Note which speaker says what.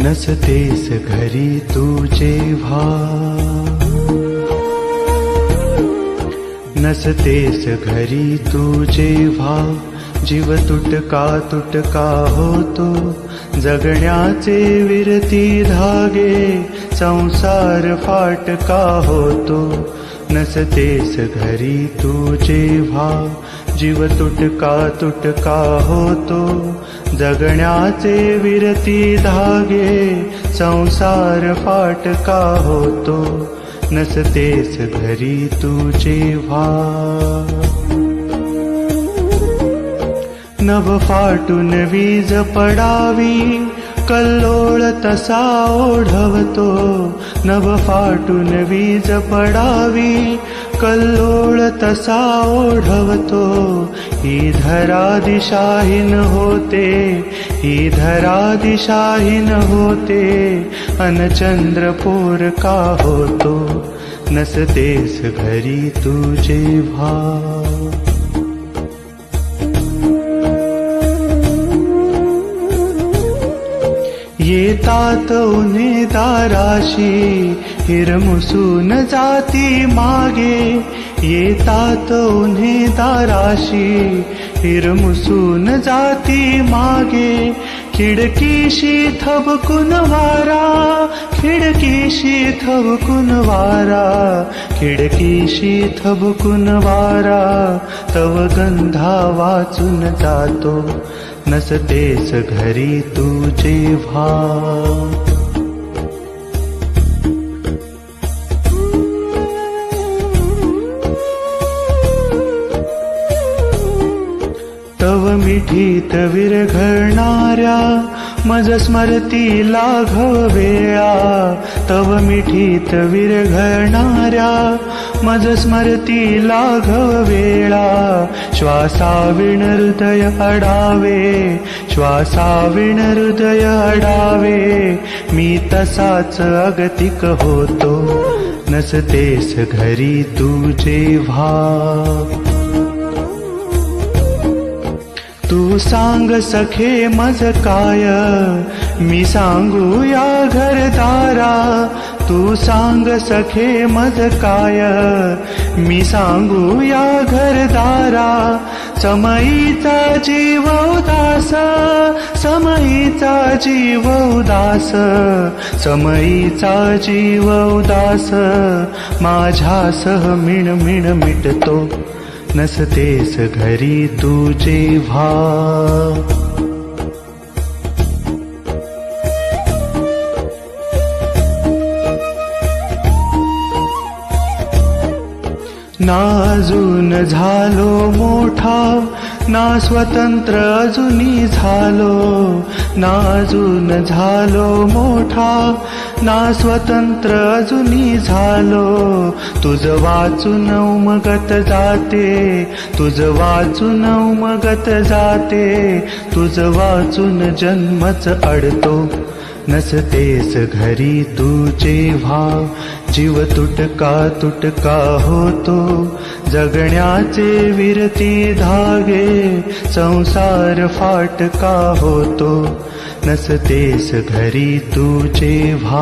Speaker 1: नसतेस घरी तू जेव्हा, नसतेस घरी तू जेव्हा, जीव तुटका तुटका होतो, जगण्याचे विरती धागे, संसार फाटका होतो. नसतेस घरी तू जेव्हा, जीव तुटका तुटका होतो, जगण्याचे विरती धागे, संसार फाटका होतो. नसतेस घरी तू जेव्हा. नभ फाटून वीज पडावी, कल्लोळ तसा ओढवतो. नभ फाटून वीज पडावी, कल्लोळ तसा ओढवतो. ही धरा दिशाहीन होते, ही धरा दिशाहीन होते, अन चंद्र पोरका होतो. नसतेस घरी तू जेव्हा. येतात उन्हे दाराशी, हिरमुसून जाती मागे. येतात उन्हे दाराशी, हिरमुसून जाती मागे. खिडकीशी थबकून वारा, खिडकीशी थबकून वारा, खिडकीशी थबकून वारा, तव गंधा वाचून जातो. नसतेस घरी तू जेव्हा. तव मिठीत विरघळणाऱ्या मज स्मरती लाघव वेळा. तव मिठीत विरघळणाऱ्या मज स्मरती लाघव वेळा. श्वासाविण हृदय अडावे, श्वासाविण हृदय अडावे, मी तसाच अगतिक होतो. नसतेस घरी तू जेव्हा. तू सांग सखे मज काय, मी सांगू या घरदारा. तू सांग सखे मज काय, मी सांगू या घरदारा. समयीचा जीव उदास, समयीचा जीव उदास, समयीचा जीव उदास, माझ्यासह मिणमिण मिटतो. नसतेस घरी तू जेव्हा. ना अजून झालो मोठा, ना स्वतंत्र अजूनी झालो. ना अजून झालो मोठा, ना स्वतंत्र अजूनी झालो. तुझ वाचून उमगत जाते, तुझ वाचून उमगत जाते, तुझ वाचून जन्मच अडतो. नसतेस घरी तू जेव्हा, जीव तुटका तुटका होतो, जगण्याचे विरती धागे, संसार फाटका होतो. नसतेस घरी तू जेव्हा.